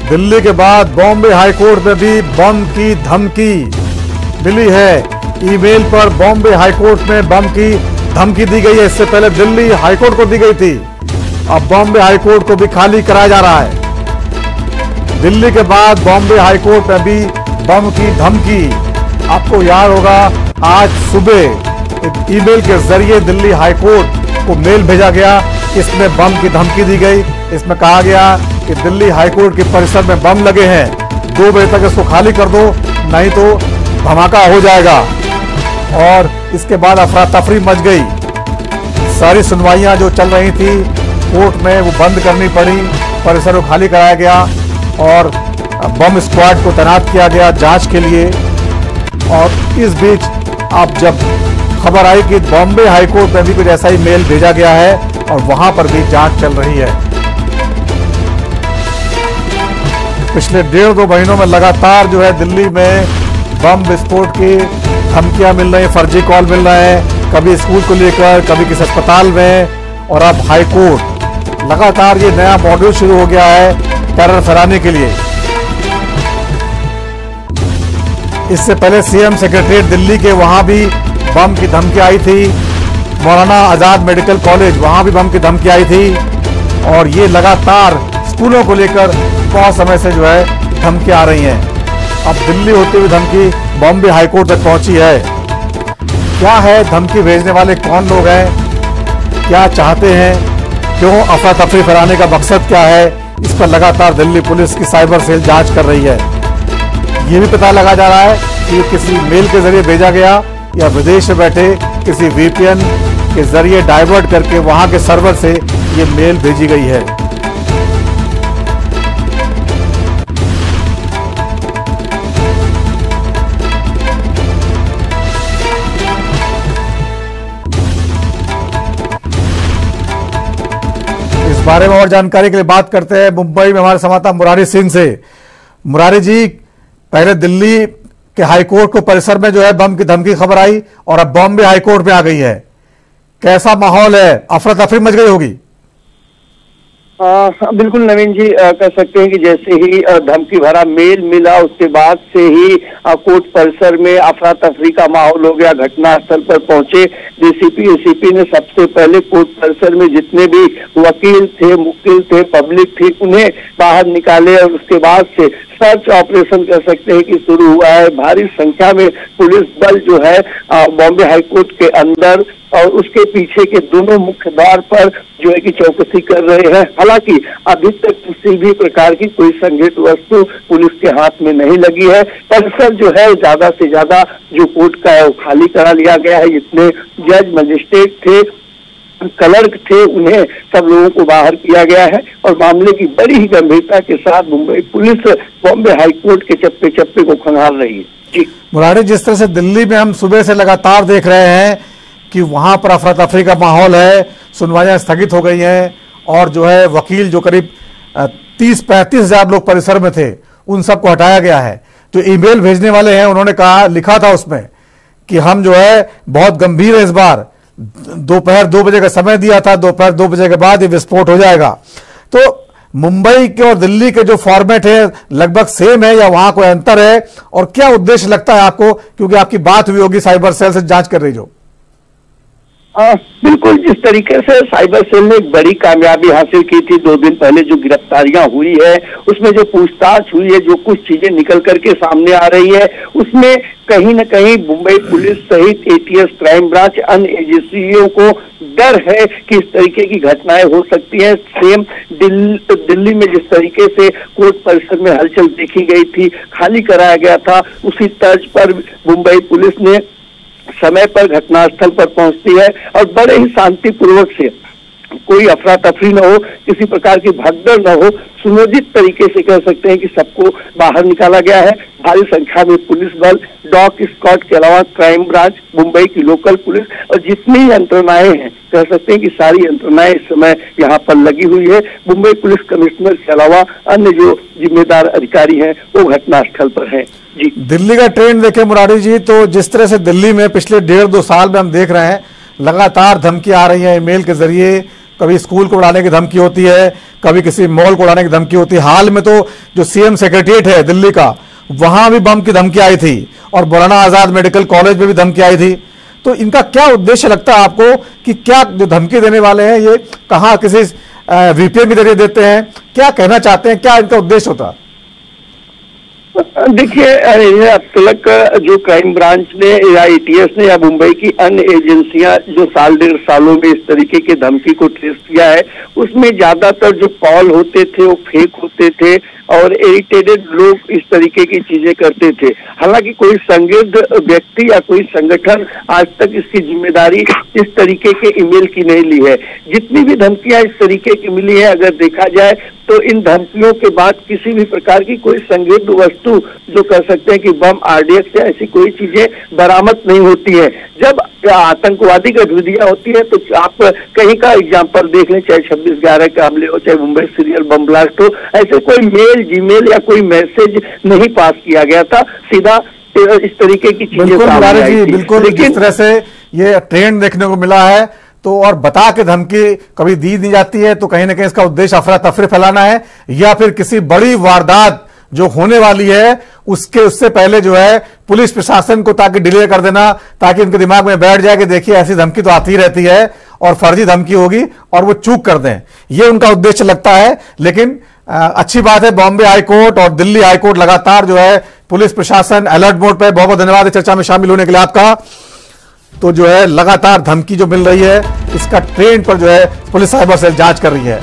दिल्ली के बाद बॉम्बे हाईकोर्ट में भी बम की धमकी मिली है। ईमेल पर बॉम्बे हाईकोर्ट में बम की धमकी दी गई है। इससे पहले दिल्ली हाईकोर्ट को दी गई थी, अब बॉम्बे हाईकोर्ट को भी खाली कराया जा रहा है। दिल्ली के बाद बॉम्बे हाईकोर्ट में भी बम की धमकी। आपको याद होगा, आज सुबह एक ईमेल के जरिए दिल्ली हाईकोर्ट को मेल भेजा गया, इसमें बम की धमकी दी गई। इसमें कहा गया कि दिल्ली हाईकोर्ट के परिसर में बम लगे हैं, 2 बजे तक इसको खाली कर दो, नहीं तो धमाका हो जाएगा। और इसके बाद अफरा तफरी मच गई। सारी सुनवाइयां जो चल रही थी कोर्ट में वो बंद करनी पड़ी, परिसर को खाली कराया गया और बम स्क्वाड को तैनात किया गया जांच के लिए। और इस बीच अब जब खबर आई कि बॉम्बे हाईकोर्ट में भी कुछ ऐसा ही मेल भेजा गया है और वहां पर भी जांच चल रही है। पिछले 1.5-2 महीनों में लगातार जो है दिल्ली में बम विस्फोट की धमकियां मिल रही हैं, फर्जी कॉल मिल रहे हैं, कभी स्कूल को लेकर, कभी किसी अस्पताल में, और अब हाईकोर्ट। लगातार ये नया मॉड्यूल शुरू हो गया है टेरर फैलाने के लिए। इससे पहले सीएम सेक्रेटरीट दिल्ली के वहां भी बम की धमकी आई थी। मौलाना आजाद मेडिकल कॉलेज, वहां भी बम की धमकी आई थी। और ये लगातार स्कूलों को लेकर बहुत समय से जो है धमकी आ रही हैं। अब दिल्ली होती हुई धमकी बॉम्बे हाईकोर्ट तक पहुंची है। क्या है धमकी भेजने वाले, कौन लोग हैं, क्या चाहते हैं, क्यों अफरा तफरी फैलाने का मकसद क्या है, इस पर लगातार दिल्ली पुलिस की साइबर सेल जांच कर रही है। ये भी पता लगा जा रहा है कि किसी मेल के जरिए भेजा गया या विदेश में बैठे किसी वीपीएन के जरिए डाइवर्ट करके वहां के सर्वर से ये मेल भेजी गई है। इस बारे में और जानकारी के लिए बात करते हैं मुंबई में हमारे संवाददाता मुरारी सिंह से। मुरारी जी, पहले दिल्ली के हाईकोर्ट को परिसर में जो है बम की धमकी खबर आई और अब बॉम्बे हाईकोर्ट में आ गई है, कैसा माहौल है? अफरा तफरी मच गई होगी। बिल्कुल नवीन जी, कह सकते हैं कि जैसे ही धमकी भरा मेल मिला उसके बाद से ही कोर्ट परिसर में अफरा तफरी का माहौल हो गया। घटनास्थल पर पहुंचे डीसीपी एसीपी ने सबसे पहले कोर्ट परिसर में जितने भी वकील थे, मुक्किल थे, पब्लिक थी, उन्हें बाहर निकाले और उसके बाद से सर्च ऑपरेशन कह सकते हैं कि शुरू हुआ है। भारी संख्या में पुलिस बल जो है बॉम्बे हाईकोर्ट के अंदर और उसके पीछे के दोनों मुख्य द्वार पर जो है कि चौकसी कर रहे हैं। हालांकि अभी तक किसी भी प्रकार की कोई संदिग्ध वस्तु पुलिस के हाथ में नहीं लगी है। परिसर जो है ज्यादा से ज्यादा जो कोर्ट का है वो खाली करा लिया गया है। जितने जज मजिस्ट्रेट थे, क्लर्क थे, उन्हें सब लोगों को बाहर किया गया है और मामले की बड़ी ही गंभीरता के साथ मुंबई पुलिस बॉम्बे हाईकोर्ट के चप्पे चप्पे को खंगाल रही है। जी मुरारी, जिस तरह से दिल्ली में हम सुबह से लगातार देख रहे हैं कि वहां पर अफरा तफरी का माहौल है, सुनवाइयां स्थगित हो गई हैं और जो है वकील जो करीब 30-35 हजार लोग परिसर में थे उन सबको हटाया गया है। जो ईमेल भेजने वाले हैं उन्होंने कहा, लिखा था उसमें कि हम जो है बहुत गंभीर है, इस बार दोपहर 2 बजे का समय दिया था, दोपहर 2 बजे के बाद ये विस्फोट हो जाएगा। तो मुंबई के और दिल्ली के जो फॉर्मेट है लगभग सेम है या वहां कोई अंतर है, और क्या उद्देश्य लगता है आपको, क्योंकि आपकी बात हुई होगी साइबर सेल से जांच कर रही जो? बिल्कुल, जिस तरीके से साइबर सेल ने एक बड़ी कामयाबी हासिल की थी 2 दिन पहले, जो गिरफ्तारियां हुई है उसमें जो पूछताछ हुई है, जो कुछ चीजें निकल करके सामने आ रही है, उसमें कहीं न कहीं मुंबई पुलिस सहित एटीएस, क्राइम ब्रांच, अन्य एजेंसियों को डर है कि इस तरीके की घटनाएं हो सकती हैं। सेम दिल्ली में जिस तरीके से कोर्ट परिसर में हलचल देखी गई थी, खाली कराया गया था, उसी तर्ज पर मुंबई पुलिस ने समय पर घटनास्थल पर पहुंचती है और बड़े ही शांतिपूर्वक से, कोई अफरा तफरी न हो, किसी प्रकार की भगदड़ न हो, सुनियोजित तरीके से कह सकते हैं कि सबको बाहर निकाला गया है। भारी संख्या में पुलिस बल, डॉग स्क्वाड के अलावा क्राइम ब्रांच, मुंबई की लोकल पुलिस और जितनी यंत्रणाएं हैं, कह सकते हैं कि सारी यंत्रणाएं इस समय यहाँ पर लगी हुई है। मुंबई पुलिस कमिश्नर के अलावा अन्य जो जिम्मेदार अधिकारी हैं वो घटनास्थल पर हैं। जी, दिल्ली का ट्रेंड देखें मुरारी जी, तो जिस तरह से दिल्ली में पिछले 1.5-2 साल में हम देख रहे हैं लगातार धमकी आ रही है ईमेल के जरिए, कभी स्कूल को उड़ाने की धमकी होती है, कभी किसी मॉल को उड़ाने की धमकी होती है। हाल में तो जो सीएम सेक्रेटरीट है दिल्ली का, वहां भी बम की धमकी आई थी और मौलाना आजाद मेडिकल कॉलेज में भी धमकी आई थी। तो इनका क्या उद्देश्य लगता है आपको कि क्या जो धमकी देने वाले हैं ये कहां किसी वीपीएन के जरिए देते हैं, क्या कहना चाहते हैं, क्या इनका उद्देश्य होता है? देखिए, अब तक जो क्राइम ब्रांच ने या एटीएस ने या मुंबई की अन्य एजेंसियां जो साल डेढ़ सालों में इस तरीके की धमकी को ट्रेस किया है, उसमें ज्यादातर जो कॉल होते थे वो फेक होते थे और इरिटेटेड लोग इस तरीके की चीजें करते थे। हालांकि कोई संदिग्ध व्यक्ति या कोई संगठन आज तक इसकी जिम्मेदारी इस तरीके के ईमेल की नहीं ली है। जितनी भी धमकियां इस तरीके की मिली है, अगर देखा जाए तो इन धमकियों के बाद किसी भी प्रकार की कोई संदिग्ध वस्तु जो कर सकते हैं कि बम, आरडीएक्स या ऐसी कोई चीजें बरामद नहीं होती है। जब आतंकवादी गतिविधियां होती है तो आप कहीं का एग्जाम्पल देख लें, चाहे 26/11 के हमले हो, चाहे मुंबई सीरियल बम ब्लास्ट हो, ऐसे कोई मेल, जीमेल या कोई मैसेज नहीं पास किया गया था, सीधा इस तरीके की चीजें सामने आई थी। बिल्कुल, जिस तरह से ये ट्रेंड देखने को मिला है, तो और बता के धमकी कभी दी नहीं जाती है, तो कहीं ना कहीं इसका उद्देश्य अफरा तफरी फैलाना है या फिर किसी बड़ी वारदात जो होने वाली है उससे पहले जो है पुलिस प्रशासन को ताकि डिले कर देना, ताकि उनके दिमाग में बैठ जाए कि देखिए ऐसी धमकी तो आती रहती है और फर्जी धमकी होगी और वो चूक कर दें, ये उनका उद्देश्य लगता है। लेकिन अच्छी बात है, बॉम्बे हाईकोर्ट और दिल्ली हाईकोर्ट लगातार जो है पुलिस प्रशासन अलर्ट मोड पे। बहुत बहुत धन्यवाद चर्चा में शामिल होने के लिए आपका। तो जो है लगातार धमकी जो मिल रही है, इसका ट्रेंड पर जो है पुलिस साइबर सेल जांच कर रही है।